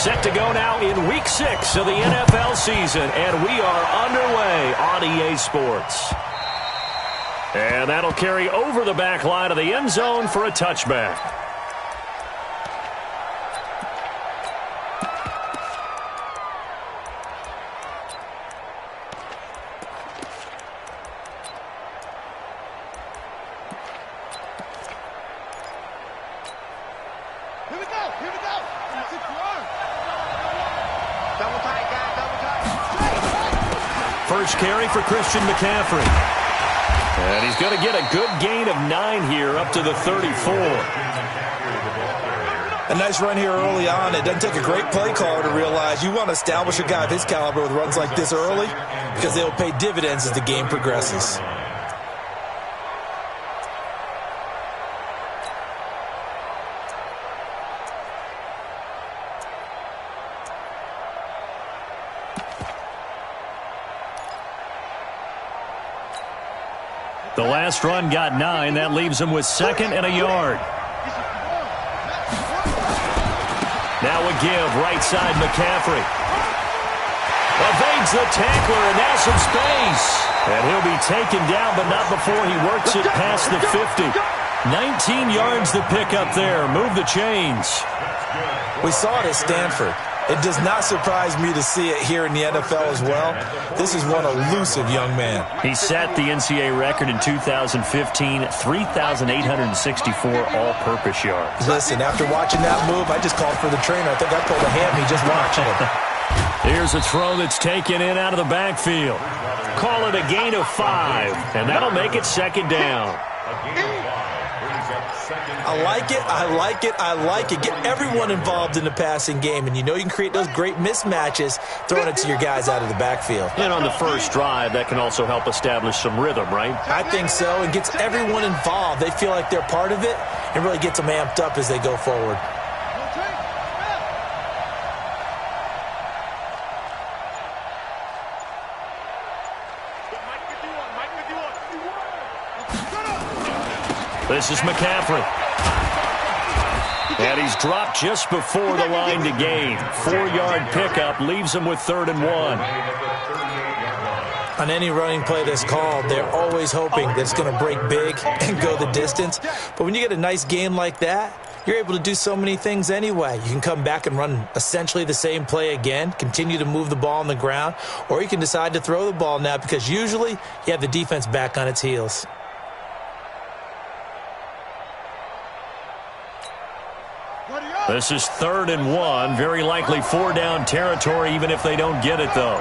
Set to go now in Week 6 of the NFL season, and we are underway on EA Sports. And that'll carry over the back line of the end zone for a touchback. First carry for Christian McCaffrey. And he's going to get a good gain of 9 here up to the 34. A nice run here early on. It doesn't take a great play caller to realize you want to establish a guy of his caliber with runs like this early because they'll pay dividends as the game progresses. The last run got 9. That leaves him with 2nd and a yard. Now a give, right side McCaffrey. Evades the tackler, and now some space. And he'll be taken down, but not before he works it past the 50. 19 yards to pick up there. Move the chains. We saw it at Stanford. It does not surprise me to see it here in the NFL as well. This is one elusive young man. He set the NCAA record in 2015, 3,864 all-purpose yards. Listen, after watching that move, I just called for the trainer. I think I pulled a hammy just watching it. Here's a throw that's taken in out of the backfield. Call it a gain of 5, and that'll make it 2nd down. I like it, I like it, I like it. Get everyone involved in the passing game, and you know you can create those great mismatches throwing it to your guys out of the backfield. And on the first drive, that can also help establish some rhythm, right? I think so, and gets everyone involved. They feel like they're part of it, and really gets them amped up as they go forward. This is McCaffrey. And he's dropped just before the line to gain. 4-yard pickup leaves him with 3rd and 1. On any running play that's called, they're always hoping that it's going to break big and go the distance. But when you get a nice game like that, you're able to do so many things anyway. You can come back and run essentially the same play again, continue to move the ball on the ground, or you can decide to throw the ball now because usually you have the defense back on its heels. This is 3rd and 1. Very likely 4-down territory, even if they don't get it, though.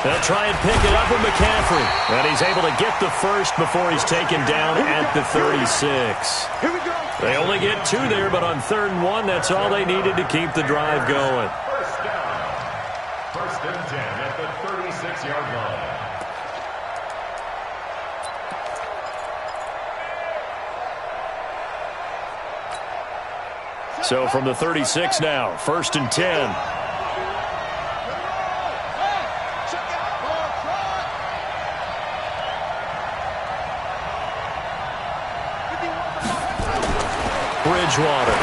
They'll try and pick it up with McCaffrey. And he's able to get the first before he's taken down at the 36. They only get 2 there, but on 3rd and 1, that's all they needed to keep the drive going. First down. 1st and 10 at the 36-yard line. So from the 36 now, 1st and 10. Bridgewater.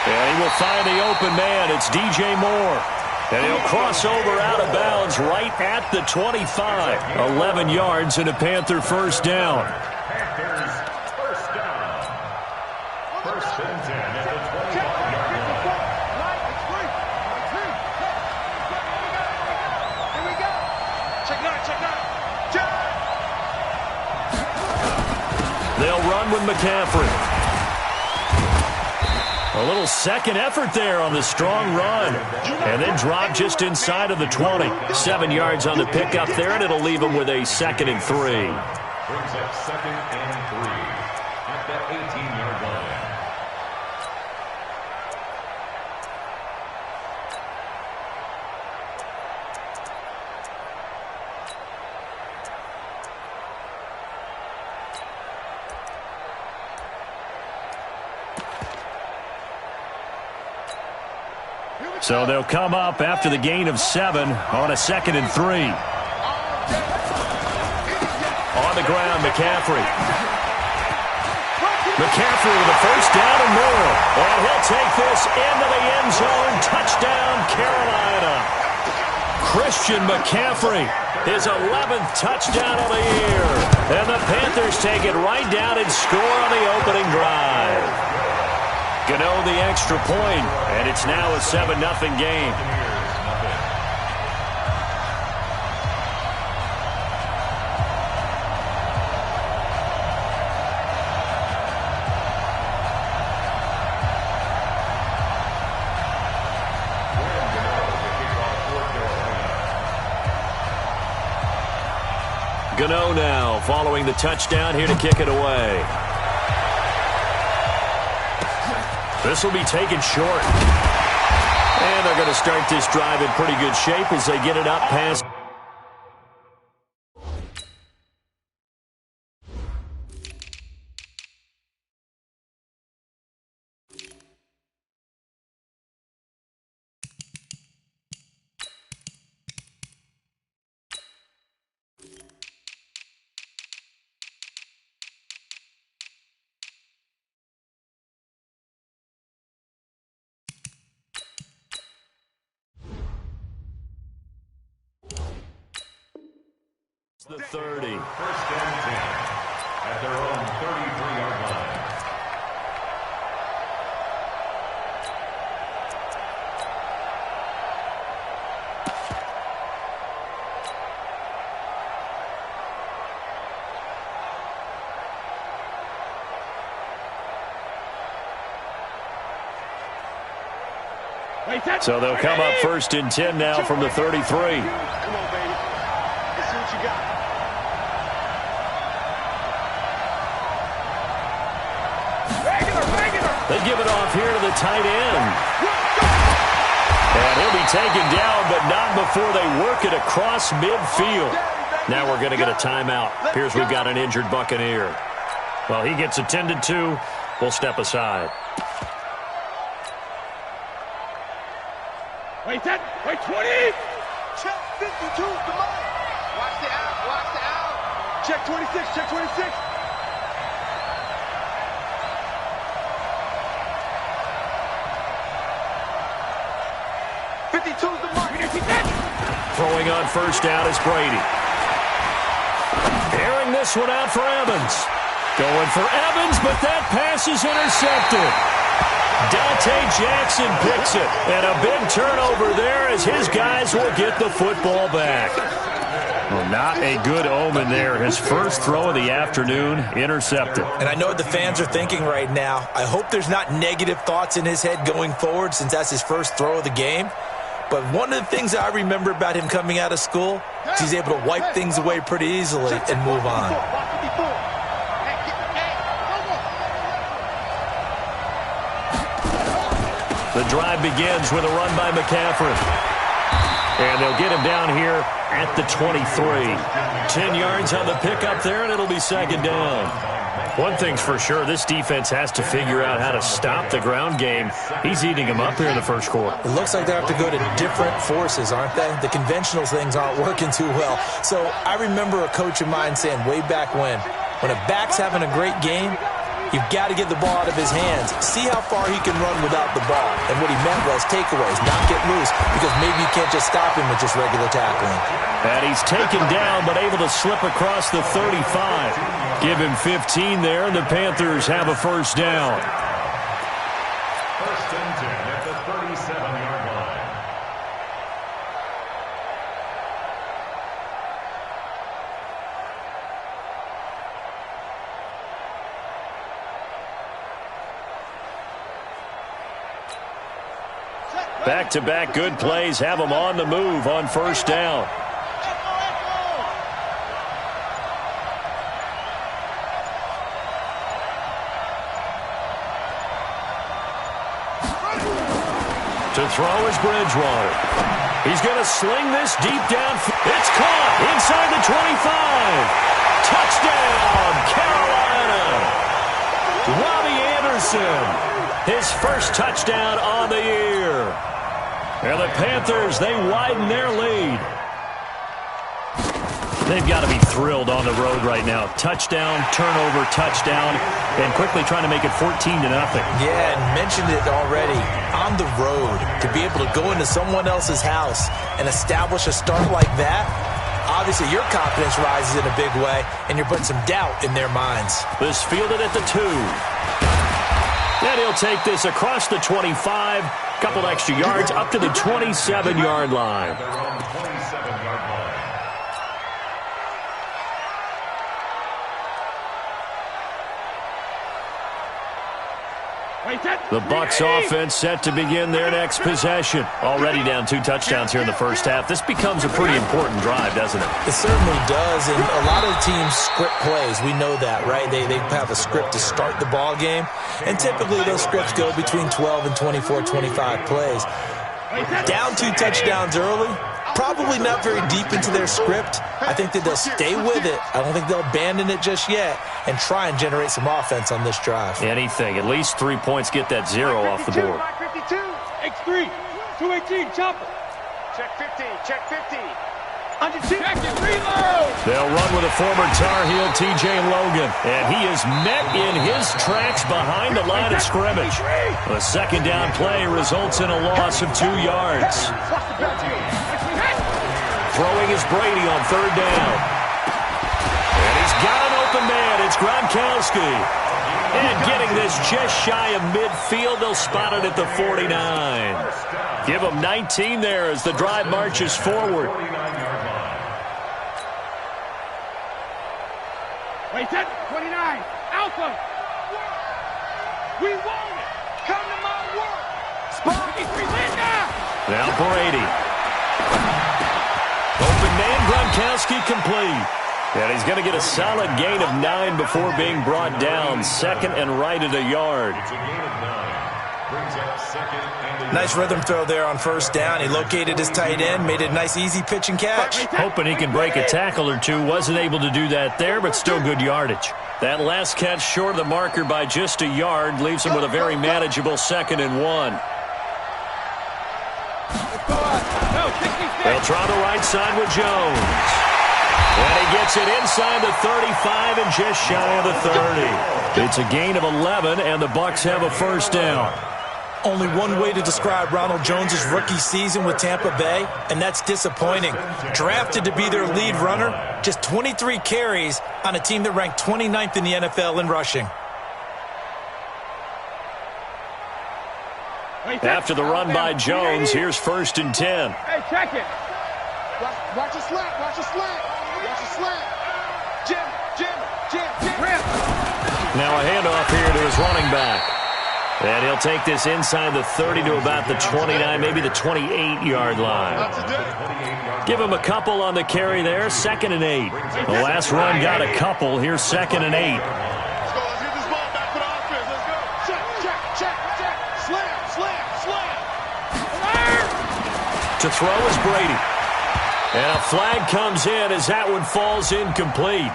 And he will find the open man. It's DJ Moore. And he'll cross over out of bounds right at the 25. 11 yards and a Panther first down. They'll run with McCaffrey. A little second effort there on the strong run. And then drop just inside of the 20. 7 yards on the pickup there, and it'll leave him with a 2nd and 3. Brings up 2nd and 3 at the 18-yard line. So they'll come up after the gain of 7 on a 2nd and 3. On the ground, McCaffrey. McCaffrey with a first down and more. And he'll take this into the end zone. Touchdown, Carolina. Christian McCaffrey, his 11th touchdown of the year. And the Panthers take it right down and score on the opening drive. Gano the extra point, and it's now a 7-0 game. Gano now following the touchdown here to kick it away. This will be taken short. And they're going to start this drive in pretty good shape as they get it up past. The 30. First and 10 at their own 33-yard line. So they'll come up first and 10 now from the 33. Come on, baby. Let's see what you got. They give it off here to the tight end. And he'll be taken down, but not before they work it across midfield. Now we're going to get a timeout. Appears we've got an injured Buccaneer. Well, he gets attended to. We'll step aside. Wait, 20. Check 52, come on. Watch the out. Check 26. 52's the mark. Throwing on first down is Brady. Airing this one out for Evans. Going for Evans, but that pass is intercepted. Dante Jackson picks it. And a big turnover there as his guys will get the football back. Well, not a good omen there. His first throw of the afternoon, intercepted. And I know what the fans are thinking right now. I hope there's not negative thoughts in his head going forward since that's his first throw of the game. But one of the things I remember about him coming out of school is he's able to wipe things away pretty easily and move on. The drive begins with a run by McCaffrey. And they'll get him down here at the 23. 10 yards on the pickup there, and it'll be second down. One thing's for sure, this defense has to figure out how to stop the ground game. He's eating them up here in the first quarter. It looks like they have to go to different forces, aren't they? The conventional things aren't working too well. So I remember a coach of mine saying way back when a back's having a great game, you've got to get the ball out of his hands. See how far he can run without the ball. And what he meant was takeaways, not get loose, because maybe you can't just stop him with just regular tackling. And he's taken down, but able to slip across the 35. Give him 15 there, and the Panthers have a first down. First and 10 at the 37-yard line. Back-to-back good plays have them on the move on first down. To throw is Bridgewater. He's going to sling this deep down. It's caught inside the 25. Touchdown, Carolina. Robbie Anderson, his first touchdown on the year. And the Panthers, they widen their lead. They've got to be thrilled on the road right now. Touchdown, turnover, touchdown, and quickly trying to make it 14-0. Yeah, and mentioned it already. On the road, to be able to go into someone else's house and establish a start like that, obviously your confidence rises in a big way, and you're putting some doubt in their minds. This fielded at the 2. And he'll take this across the 25, couple extra yards, up to the 27-yard line. The Bucs offense set to begin their next possession. Already down 2 touchdowns here in the first half. This becomes a pretty important drive, doesn't it? It certainly does, and a lot of teams script plays. We know that, right? They have a script to start the ball game, and typically those scripts go between 12 and 24, 25 plays. Down 2 touchdowns early, probably not very deep into their script. I think that they'll stay with it. I don't think they'll abandon it just yet and try and generate some offense on this drive. Anything. At least 3 points, get that 0 off the board. X3, 218, chopper. Check 15, check 15. Check it, reload. They'll run with a former Tar Heel, T.J. Logan, and he is met in his tracks behind the line of scrimmage. A second down play results in a loss of 2 yards. Throwing is Brady on third down. And he's got an open man. It's Gronkowski. And getting this just shy of midfield, they'll spot it at the 49. Give them 19 there as the drive marches forward. Wait, that's 29. Alpha. We want it. Come to my work. Spot. Now Brady. Open man, Gronkowski complete. And he's going to get a solid gain of 9 before being brought down. Second and right at a yard. It's a gain of 9. Brings up second and Nice rhythm throw there on first down. He located his tight end, made a nice easy pitch and catch. Hoping he can break a tackle or two. Wasn't able to do that there, but still good yardage. That last catch short of the marker by just a yard leaves him with a very manageable 2nd and 1. They'll try the right side with Jones. And he gets it inside the 35 and just shy of the 30. It's a gain of 11, and the Bucs have a first down. Only one way to describe Ronald Jones' rookie season with Tampa Bay, and that's disappointing. Drafted to be their lead runner, just 23 carries on a team that ranked 29th in the NFL in rushing. After the run by Jones, here's 1st and 10. Hey, check it. Watch your slant, watch your slant. Watch your slant. Jim. Now a handoff here to his running back. And he'll take this inside the 30 to about the 29, maybe the 28-yard line. Give him a couple on the carry there, 2nd and 8. The last run got a couple. Here's 2nd and 8. Let's go. Let's get this ball back for the offense. Let's go. Check. Slam. To throw is Brady. And a flag comes in as that one falls incomplete.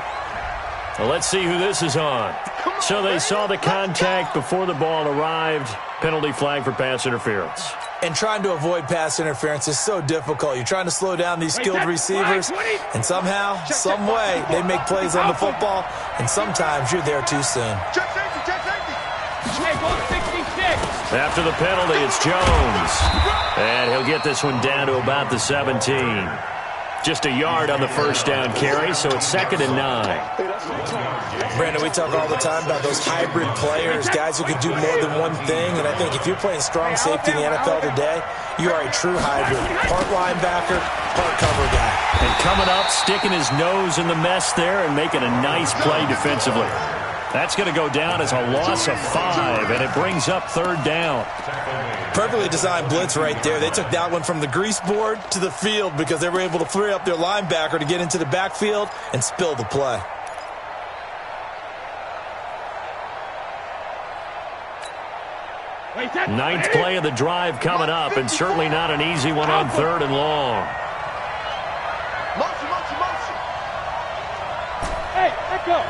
Well, let's see who this is on. So they saw the contact before the ball arrived. Penalty flag for pass interference. And trying to avoid pass interference is so difficult. You're trying to slow down these skilled receivers, and somehow, some way, they make plays on the football, and sometimes you're there too soon. Check safety. After the penalty, it's Jones. And he'll get this one down to about the 17. Just a yard on the first down carry, so it's 2nd and 9. Brandon, we talk all the time about those hybrid players, guys who can do more than one thing, and I think if you're playing strong safety in the NFL today, you are a true hybrid. Part linebacker, part cover guy. And coming up, sticking his nose in the mess there and making a nice play defensively. That's going to go down as a loss of 5, and it brings up 3rd down. Perfectly designed blitz right there. They took that one from the grease board to the field because they were able to free up their linebacker to get into the backfield and spill the play. Ninth play of the drive coming up, and certainly not an easy one on 3rd and long. Motion. Hey, let go.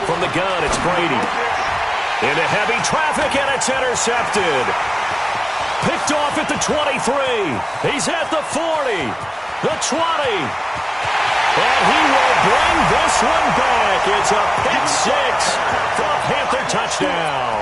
From the gun, it's Brady. Into heavy traffic, and it's intercepted. Picked off at the 23. He's at the 40. the 20. And he will bring this one back. It's a pick six for a Panther touchdown.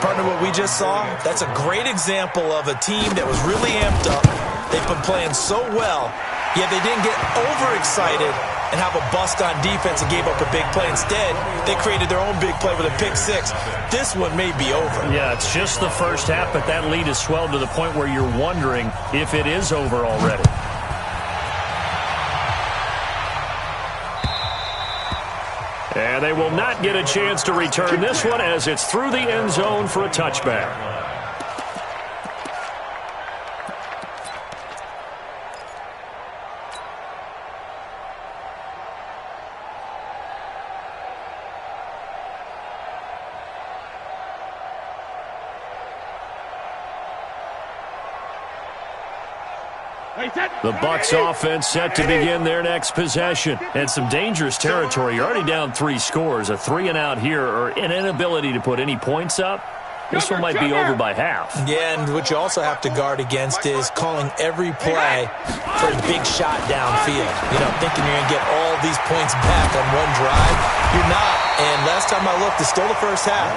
Partner, what we just saw, that's a great example of a team that was really amped up. They've been playing so well, yet they didn't get overexcited and have a bust on defense and gave up a big play. Instead, they created their own big play with a pick six. This one may be over. Yeah, it's just the first half, but that lead has swelled to the point where you're wondering if it is over already. And they will not get a chance to return this one as it's through the end zone for a touchback. The Bucs offense set to begin their next possession. And some dangerous territory. You're already down 3 scores. A 3-and-out here or an inability to put any points up. This one might be over by half. Yeah, and what you also have to guard against is calling every play for a big shot downfield. You know, thinking you're going to get all these points back on one drive. You're not. And last time I looked, it's still the first half.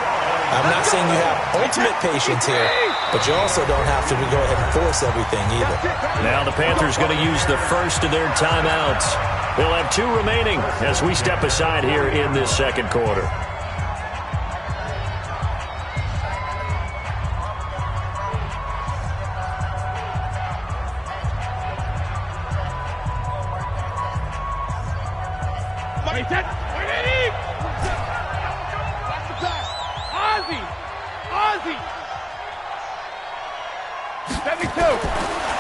I'm not saying you have ultimate patience here, but you also don't have to go ahead and force everything either. Now the Panthers going to use the first of their timeouts. They'll have 2 remaining as we step aside here in this second quarter.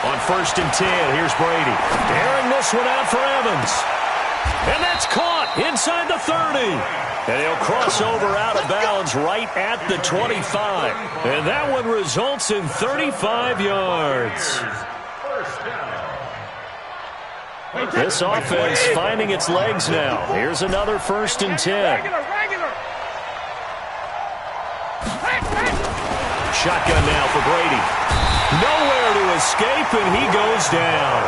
On 1st and 10, here's Brady. Airing this one out for Evans. And that's caught inside the 30. And he'll cross over out of bounds right at the 25. And that one results in 35 yards. This offense finding its legs now. Here's another 1st and 10. Shotgun now for Brady. Nowhere to escape, and he goes down.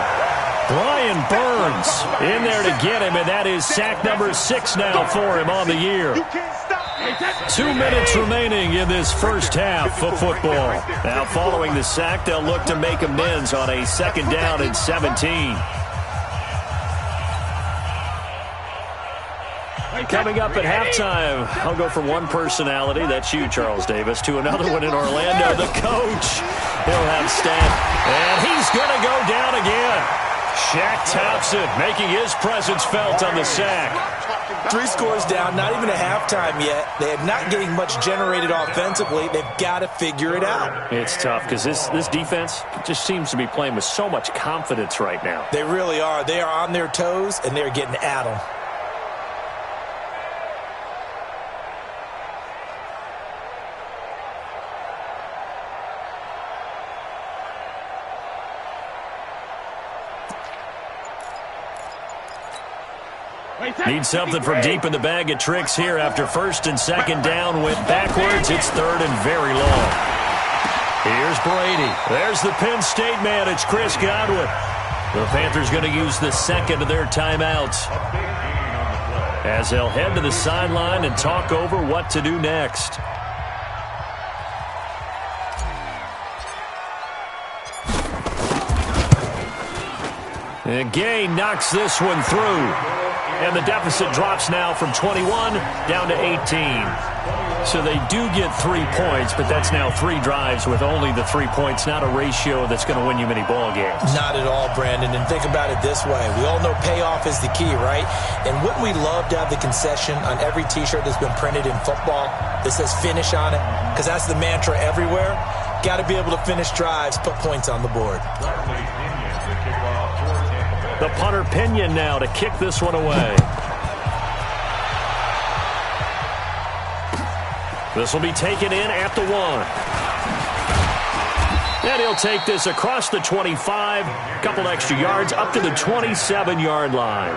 Brian Burns in there to get him, and that is sack number 6 now for him on the year. 2 minutes remaining in this first half of football. Now following the sack, they'll look to make amends on a 2nd down and 17. Coming up at halftime, I'll go from one personality, that's you, Charles Davis, to another one in Orlando, the coach. He'll have Stan, and he's going to go down again. Shaq Thompson making his presence felt on the sack. 3 scores down, not even a halftime yet. They are not getting much generated offensively. They've got to figure it out. It's tough because this defense just seems to be playing with so much confidence right now. They really are. They are on their toes, and they're getting at them. Need something from deep in the bag of tricks here after 1st and 2nd down. Went backwards. It's 3rd and very long. Here's Brady. There's the Penn State man. It's Chris Godwin. The Panthers going to use the 2nd of their timeouts as they'll head to the sideline and talk over what to do next. And Gay knocks this one through. And the deficit drops now from 21 down to 18. So they do get 3 points, but that's now 3 drives with only the 3 points, not a ratio that's going to win you many ball games. Not at all, Brandon. And think about it this way. We all know payoff is the key, right? And wouldn't we love to have the concession on every T-shirt that's been printed in football that says finish on it? Because that's the mantra everywhere. Got to be able to finish drives, put points on the board. The punter Pinion now to kick this one away. This will be taken in at the 1. And he'll take this across the 25, couple extra yards up to the 27-yard line.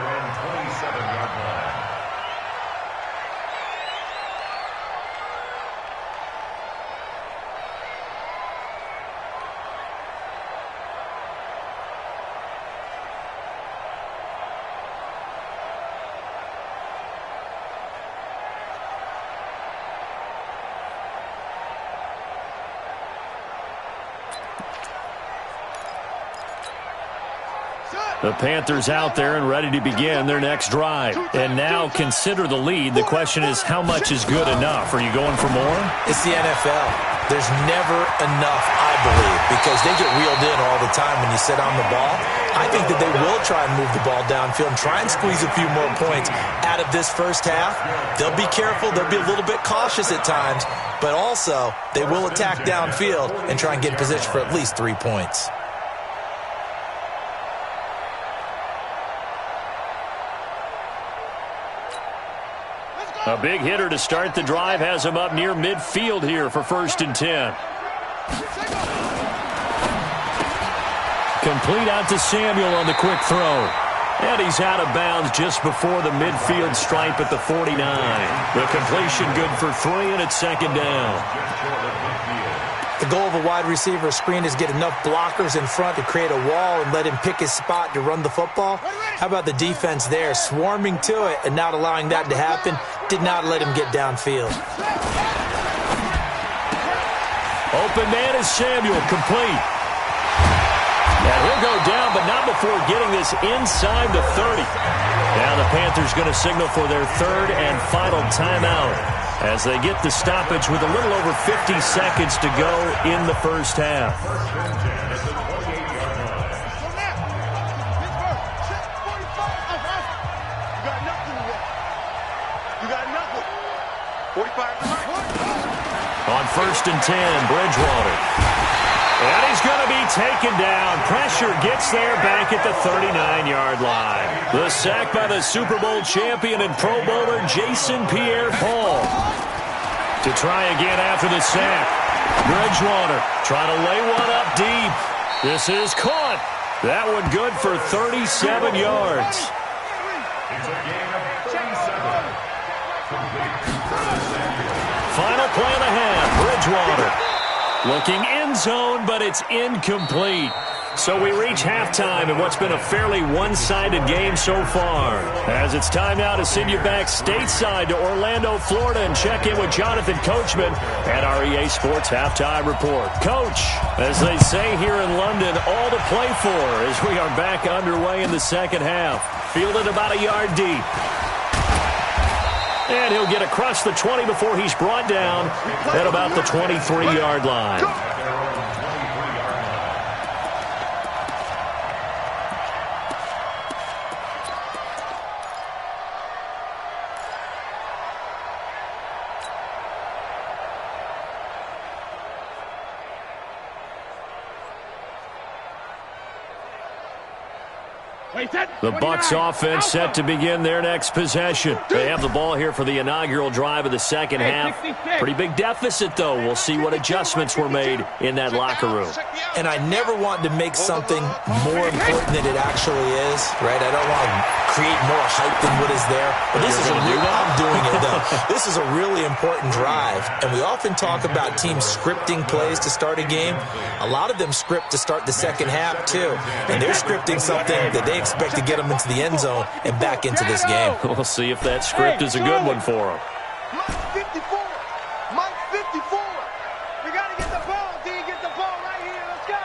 The Panthers out there and ready to begin their next drive. And now consider the lead. The question is, how much is good enough? Are you going for more? It's the NFL. There's never enough, I believe, because they get reeled in all the time when you sit on the ball. I think that they will try and move the ball downfield and try and squeeze a few more points out of this first half. They'll be careful. They'll be a little bit cautious at times, but also they will attack downfield and try and get in position for at least 3 points. A big hitter to start the drive has him up near midfield here for 1st and 10. Complete out to Samuel on the quick throw. And he's out of bounds just before the midfield stripe at the 49. The completion good for 3, and it's 2nd down. The goal of a wide receiver screen is get enough blockers in front to create a wall and let him pick his spot to run the football. How about the defense there, swarming to it and not allowing that to happen? Did not let him get downfield. Open man is Samuel, complete. And he'll go down, but not before getting this inside the 30. Now the Panthers going to signal for their 3rd and final timeout as they get the stoppage with a little over 50 seconds to go in the first half. On 1st and 10, Bridgewater. And he's going to be taken down. Pressure gets there back at the 39-yard line. The sack by the Super Bowl champion and Pro Bowler Jason Pierre-Paul. To try again after the sack. Bridgewater trying to lay one up deep. This is caught. That one good for 37 yards. It's a gain of 37. Final play of the half. Bridgewater looking end zone, but it's incomplete. So we reach halftime in what's been a fairly one-sided game so far. As it's time now to send you back stateside to Orlando, Florida, and check in with Jonathan Coachman at our EA Sports Halftime Report. Coach, as they say here in London, all to play for as we are back underway in the second half. Fielded about a yard deep. And he'll get across the 20 before he's brought down at about the 23-yard line. The Bucs offense set to begin their next possession. They have the ball here for the inaugural drive of the second half. Pretty big deficit, though. We'll see what adjustments were made in that locker room. And I never want to make something more important than it actually is, right? I don't want to create more hype than what is there. But this is I'm doing it, though. This is a really important drive. And we often talk about teams scripting plays to start a game. A lot of them script to start the second half, too. And they're scripting something that they expect to get them into the end zone and back into this game. We'll see if that script is a good one for them. Mike 54. Mike 54. We got to get the ball. D, get the ball right here. Let's go.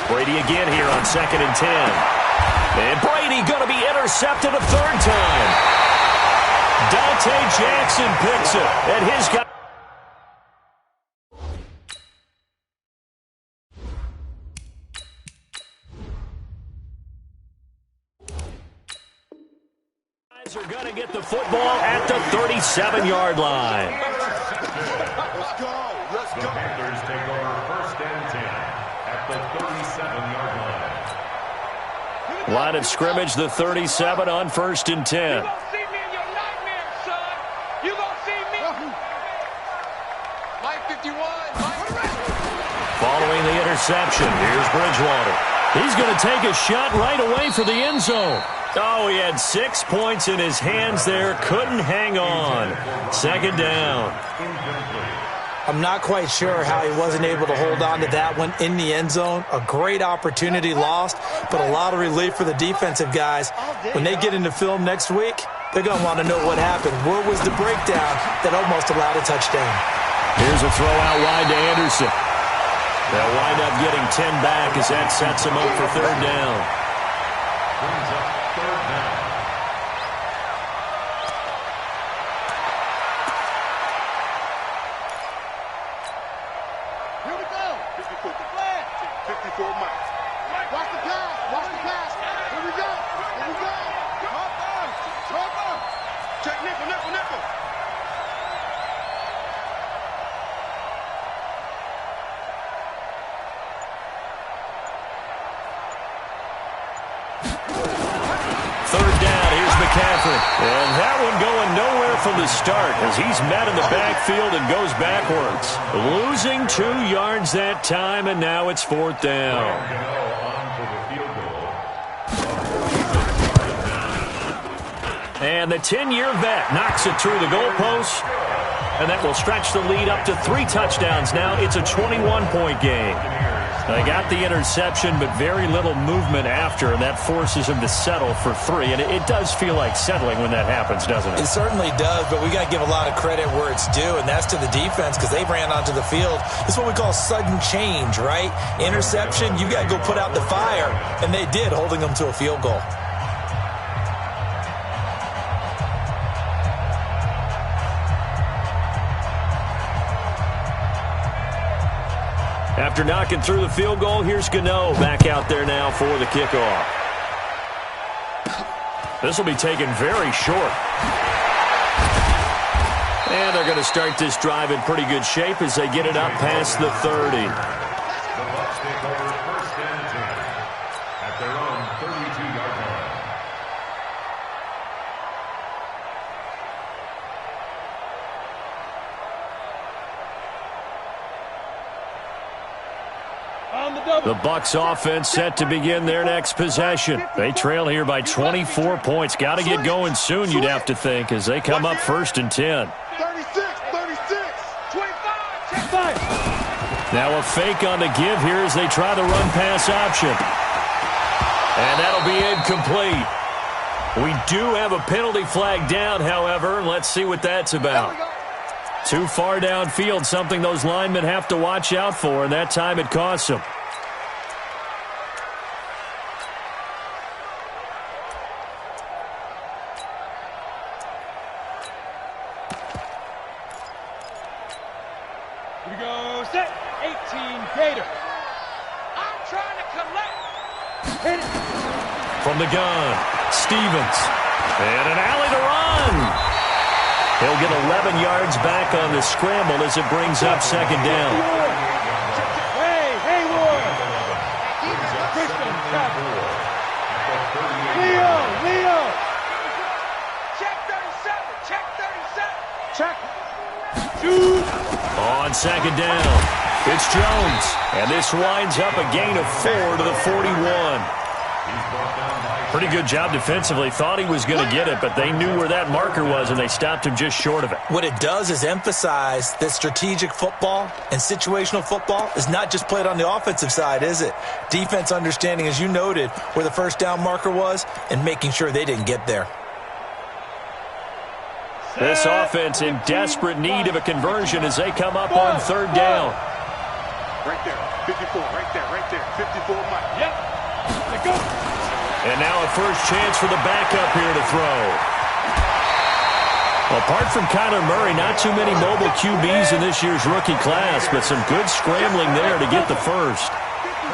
Brady again here on 2nd and 10. And Brady going to be intercepted a 3rd time. Dante Jackson picks it. And his guy. Are going to get the football at the 37-yard line. Let's go. Let's The go. Panthers take over 1st and 10 at the 37-yard line. Line of scrimmage, the 37 on 1st and 10. You gonna see me in your nightmares, son. You gonna see me. Mike 51. Following the interception, here's Bridgewater. He's going to take a shot right away for the end zone. Oh, he had 6 points in his hands there. Couldn't hang on. 2nd down. I'm not quite sure how he wasn't able to hold on to that one in the end zone. A great opportunity lost, but a lot of relief for the defensive guys. When they get into film next week, they're going to want to know what happened. Where was the breakdown that almost allowed a touchdown? Here's a throw out wide to Anderson. They'll wind up getting 10 back as that sets them up for third down. Brings up third down. Here we go. 54 the flag. 54 miles. Watch the pass. Watch the pass. Here we go. Here we go. Drop up. Check nickel, nickel, nickel. Third down, here's McCaffrey. And that one going nowhere from the start as he's met in the backfield and goes backwards. Losing 2 yards that time, and now it's fourth down. And the 10-year vet knocks it through the goalpost, and that will stretch the lead up to 3 touchdowns. Now it's a 21-point game. They got the interception, but very little movement after, and that forces him to settle for 3. And it does feel like settling when that happens, doesn't it? It certainly does, but we got to give a lot of credit where it's due, and that's to the defense because they ran onto the field. It's what we call sudden change, right? Interception, you got to go put out the fire, and they did, holding them to a field goal. After knocking through the field goal, here's Gano back out there now for the kickoff. This will be taken very short. And they're going to start this drive in pretty good shape as they get it up past the 30. The Bucs take over first and 10 at their own 32-yard line. The Bucs offense set to begin their next possession. They trail here by 24 points. Got to get going soon, you'd have to think, as they come up first and 10. 36, 25, check 5. Now a fake on the give here as they try the run-pass option. And that'll be incomplete. We do have a penalty flag down, however. Let's see what that's about. Too far downfield, something those linemen have to watch out for, and that time it costs them. Here we go, set, 18, Gator. I'm trying to collect. Hit it. From the gun, Stevens. And an alley to run. He'll get 11 yards back on the scramble as it brings up second down. Hey, Hayward. Leo. Check 37, check 37. Check. Shoot. On second down, it's Jones. And this winds up a gain of 4 to the 41. Pretty good job defensively. Thought he was going to get it, but they knew where that marker was, and they stopped him just short of it. What it does is emphasize that strategic football and situational football is not just played on the offensive side, is it? Defense understanding, as you noted, where the first down marker was and making sure they didn't get there. This offense in desperate need of a conversion as they come up on third down. Right there, 54, right there, 54 Mike. Yep, let go. And now a first chance for the backup here to throw. Apart from Kyler Murray, not too many mobile QBs in this year's rookie class, but some good scrambling there to get the first.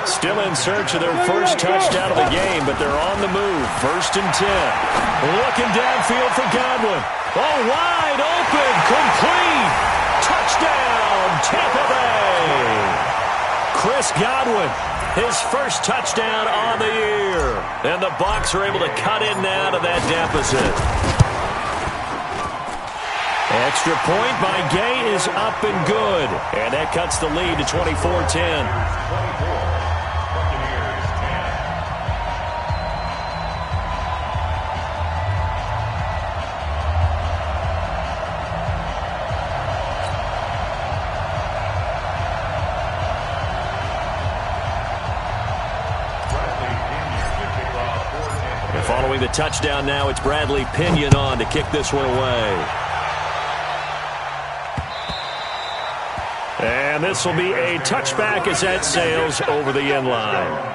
Still in search of their first touchdown of the game, but they're on the move. First and 10. Looking downfield for Godwin. Oh, wide open, complete. Touchdown, Tampa Bay. Chris Godwin, his first touchdown on the year. And the Bucs are able to cut in now to that deficit. Extra point by Gay is up and good. And that cuts the lead to 24-10. Following the touchdown now, it's Bradley Pinion on to kick this one away. And this will be a touchback as that sails over the end line.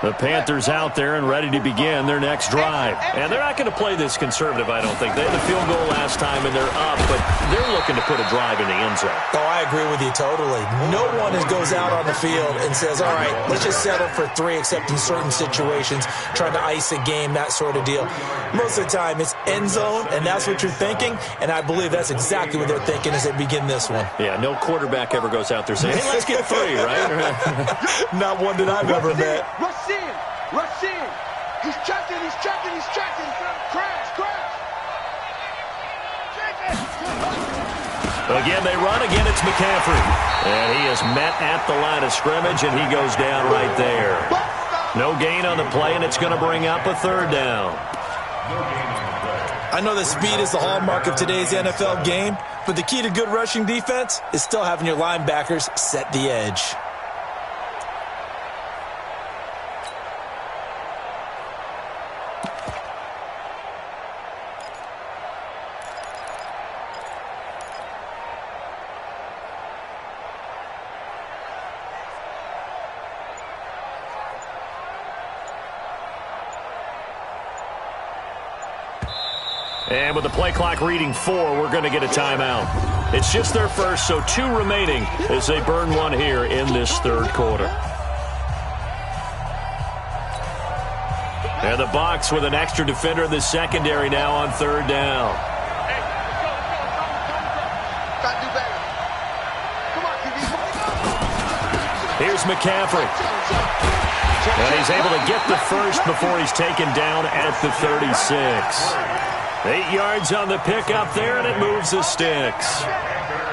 The Panthers out there and ready to begin their next drive. And they're not going to play this conservative, I don't think. They had the field goal last time, and they're up, but they're looking to put a drive in the end zone. Oh, I agree with you totally. No one goes out on the field and says, all right, let's just settle for 3, except in certain situations, trying to ice a game, that sort of deal. Most of the time, it's end zone, and that's what you're thinking, and I believe that's exactly what they're thinking as they begin this one. Yeah, no quarterback ever goes out there saying, hey, let's get 3, right? Not one that I've ever met. Rush in. He's checking. Crash. Again, they run. Again, it's McCaffrey. And he is met at the line of scrimmage, and he goes down right there. No gain on the play, and it's going to bring up a 3rd down. I know that speed is the hallmark of today's NFL game, but the key to good rushing defense is still having your linebackers set the edge. And with the play clock reading 4, we're going to get a timeout. It's just their first, so 2 remaining as they burn one here in this 3rd quarter. And the Bucs with an extra defender in the secondary now on 3rd down. Here's McCaffrey. And he's able to get the first before he's taken down at the 36. 8 yards on the pickup there, and it moves the sticks.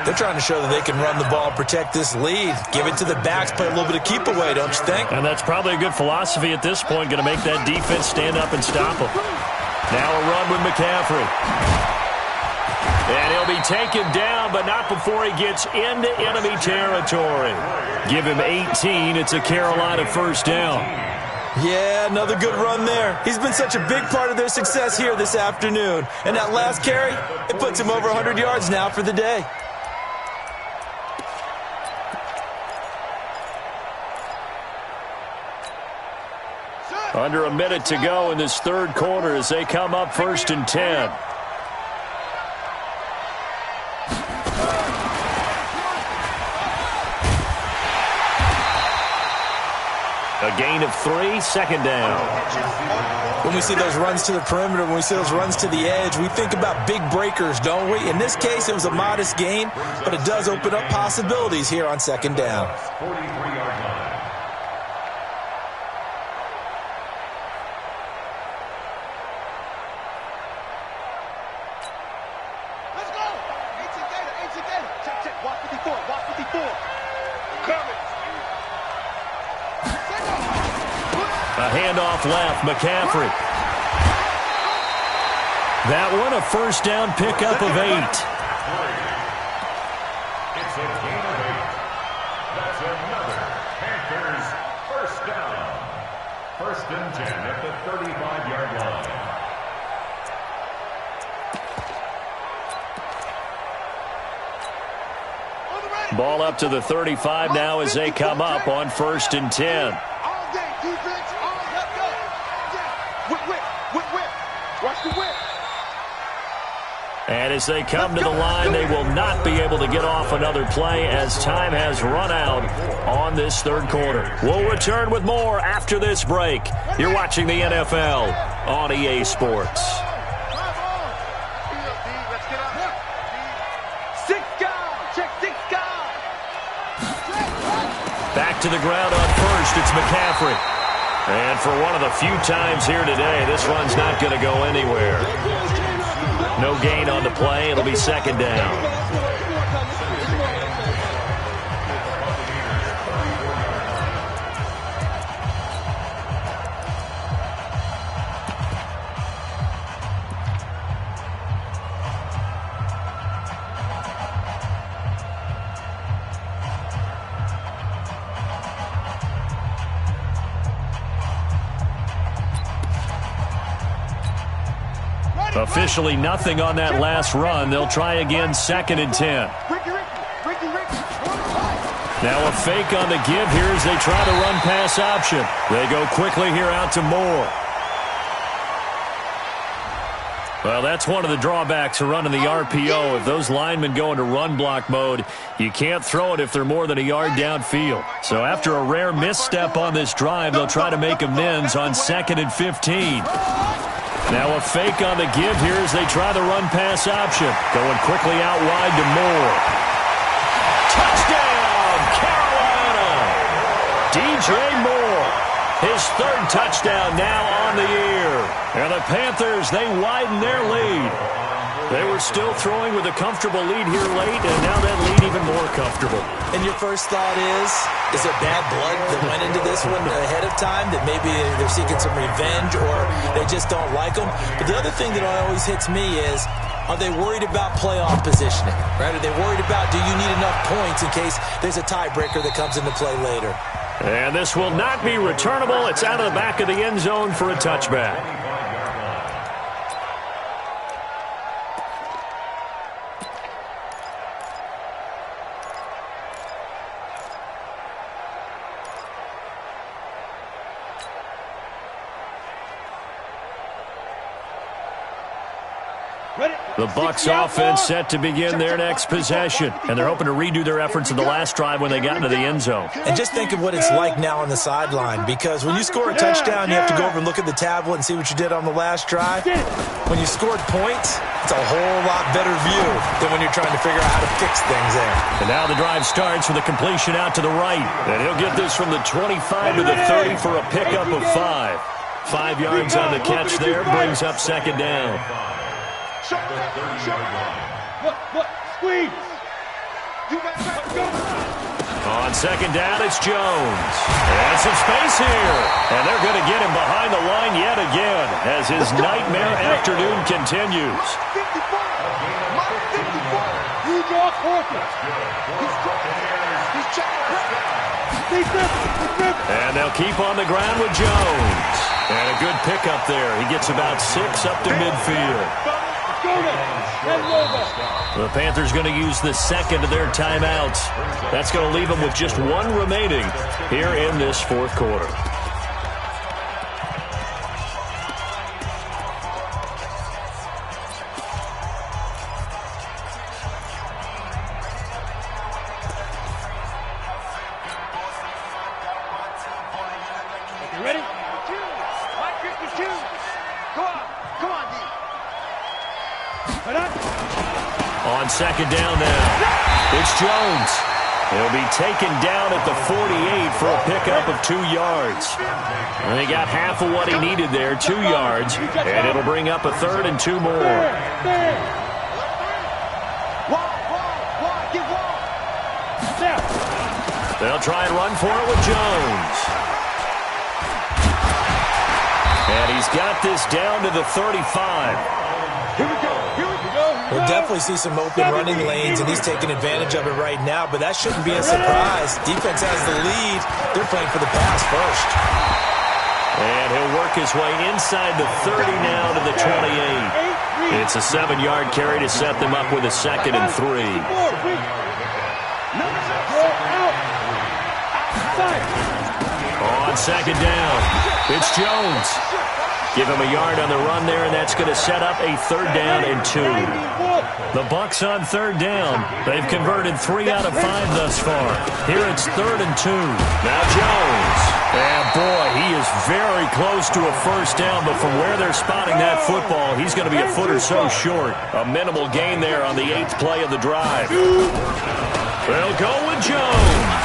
They're trying to show that they can run the ball and protect this lead. Give it to the backs, play a little bit of keep away, don't you think? And that's probably a good philosophy at this point, going to make that defense stand up and stop them. Now a run with McCaffrey. And he'll be taken down, but not before he gets into enemy territory. Give him 18. It's a Carolina 1st down. Yeah, another good run there. He's been such a big part of their success here this afternoon. And that last carry, it puts him over 100 yards now for the day. Under a minute to go in this 3rd quarter as they come up 1st and 10. A gain of 3, 2nd down. When we see those runs to the perimeter, when we see those runs to the edge, we think about big breakers, don't we? In this case, it was a modest gain, but it does open up possibilities here on 2nd down. 43-yard line. Let's go. 18 data. Check. Watch 54. Coming. A handoff left, McCaffrey. That one, a 1st down pickup of 8. It's a gain of 8. That's another Panthers 1st down. 1st and 10 at the 35-yard line. Ball up to the 35 now as they come up on 1st and 10. All day, defense. Let's go. Whip. Watch the whip. And as they come to the line, they will not be able to get off another play as time has run out on this 3rd quarter. We'll return with more after this break. You're watching the NFL on EA Sports. Back to the ground on 1st, it's McCaffrey. And for one of the few times here today, this run's not going to go anywhere. No gain on the play. It'll be 2nd down. Officially nothing on that last run. They'll try again, 2nd and 10. Now a fake on the give here as they try the run-pass option. They go quickly here out to Moore. Well, that's one of the drawbacks of running the RPO. If those linemen go into run block mode, you can't throw it if they're more than a yard downfield. So after a rare misstep on this drive, they'll try to make amends on 2nd and 15. Now a fake on the give here as they try the run-pass option. Going quickly out wide to Moore. Touchdown, Carolina! DJ Moore, his 3rd touchdown now on the year. And the Panthers, they widen their lead. They were still throwing with a comfortable lead here late, and now that lead even more comfortable. And your first thought is there bad blood that went into this one ahead of time, that maybe they're seeking some revenge or they just don't like them? But the other thing that always hits me is, are they worried about playoff positioning? Right? Are they worried about, do you need enough points in case there's a tiebreaker that comes into play later? And this will not be returnable. It's out of the back of the end zone for a touchback. The Bucs offense set to begin their next possession, and they're hoping to redo their efforts in the last drive when they got into the end zone. And just think of what it's like now on the sideline, because when you score a touchdown, you have to go over and look at the tablet and see what you did on the last drive. When you scored points, it's a whole lot better view than when you're trying to figure out how to fix things there. And now the drive starts with a completion out to the right, and he'll get this from the 25 to the 30 for a pickup of 5. 5 yards on the catch there, brings up 2nd down. Look, squeeze. On 2nd down, it's Jones. And some space here. And they're going to get him behind the line yet again as his nightmare afternoon continues. You draw quarter. He's checking. And they'll keep on the ground with Jones. And a good pickup there. He gets about 6 up to midfield. The Panthers going to use the 2nd of their timeouts. That's going to leave them with just 1 remaining here in this 4th quarter. You ready? Come on, D. On 2nd down now, it's Jones. He'll be taken down at the 48 for a pickup of 2 yards. And he got half of what he needed there, 2 yards, and it'll bring up a 3rd and 2 more. They'll try and run for it with Jones. And he's got this down to the 35. Here we go. We'll definitely see some open running lanes, and he's taking advantage of it right now, but that shouldn't be a surprise. Defense has the lead. They're playing for the pass first. And he'll work his way inside the 30 now to the 28. It's a 7-yard carry to set them up with a 2nd and 3. On 2nd down, it's Jones. Give him a yard on the run there, and that's going to set up a 3rd down and 2. The Bucs on 3rd down. They've converted 3 out of 5 thus far. Here it's 3rd and 2. Now Jones. And boy, he is very close to a 1st down, but from where they're spotting that football, he's going to be a foot or so short. A minimal gain there on the 8th play of the drive. They'll go with Jones.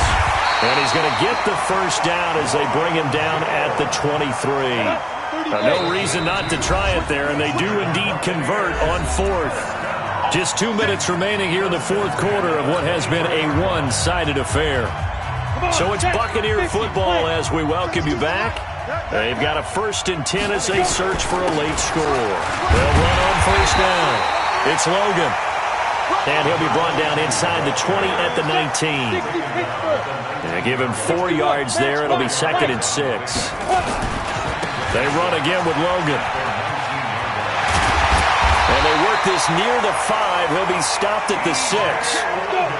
And he's going to get the 1st down as they bring him down at the 23. No reason not to try it there, and they do indeed convert on 4th. Just 2 minutes remaining here in the 4th quarter of what has been a one-sided affair. So it's Buccaneer football as we welcome you back. They've got a 1st and 10 as they search for a late score. They'll run on 1st down. It's Logan. And he'll be brought down inside the 20 at the 19. And give him 4 yards there. It'll be 2nd and 6. They run again with Logan. work this near the 5. He'll be stopped at the 6.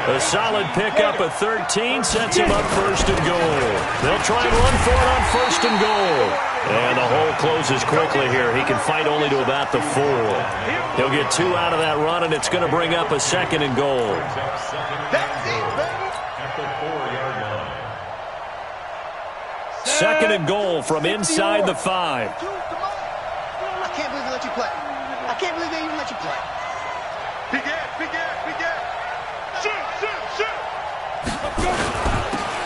A solid pickup of 13 sets him up first and goal. They'll try and run for it on first and goal. And the hole closes quickly here. He can fight only to about the 4. He'll get 2 out of that run, and it's going to bring up a second and goal. Second and goal from inside the 5. I can't believe they let you play. I can't believe they even let you play. Big gas. Shoot.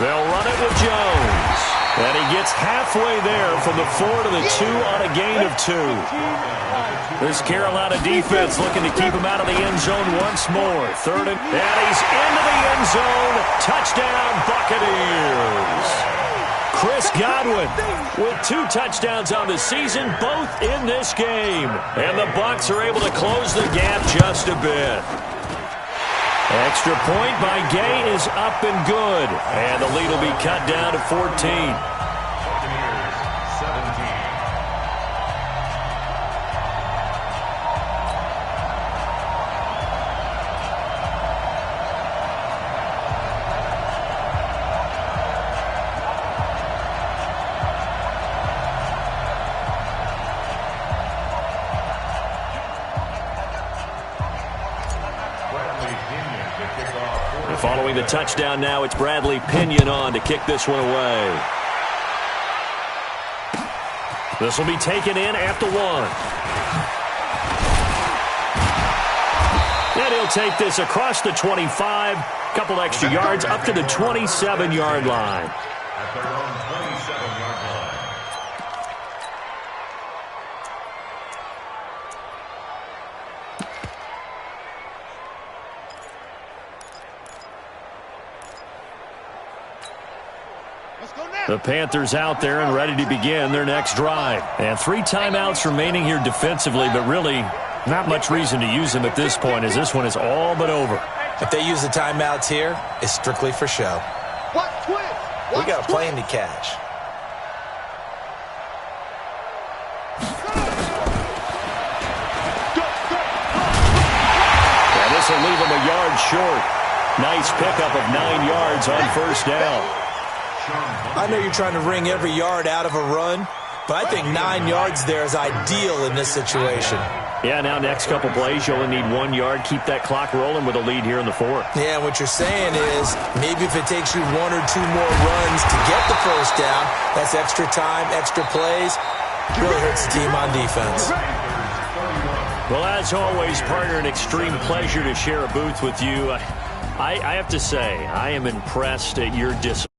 They'll run it with Jones. And he gets halfway there from the 4 to the 2 on a gain of 2. This Carolina defense looking to keep him out of the end zone once more. Third and he's into the end zone. Touchdown, Buccaneers. Chris Godwin with 2 touchdowns on the season, both in this game. And the Bucs are able to close the gap just a bit. Extra point by Gay is up and good. And the lead will be cut down to 14. Following the touchdown now, it's Bradley Pinion on to kick this one away. This will be taken in at the 1. And he'll take this across the 25, couple extra yards up to the 27-yard line. At their own 27-yard line. The Panthers out there and ready to begin their next drive. And 3 timeouts remaining here defensively, but really not much reason to use them at this point, as this one is all but over. If they use the timeouts here, it's strictly for show. We got a plane to catch. And this will leave him a yard short. Nice pickup of 9 yards on first down. I know you're trying to wring every yard out of a run, but I think 9 yards there is ideal in this situation. Yeah, now next couple plays, you only need 1 yard. Keep that clock rolling with a lead here in the 4th. Yeah, what you're saying is maybe if it takes you 1 or 2 more runs to get the first down, that's extra time, extra plays. Really hurts the team on defense. Well, as always, partner, an extreme pleasure to share a booth with you. I have to say, I am impressed at your discipline.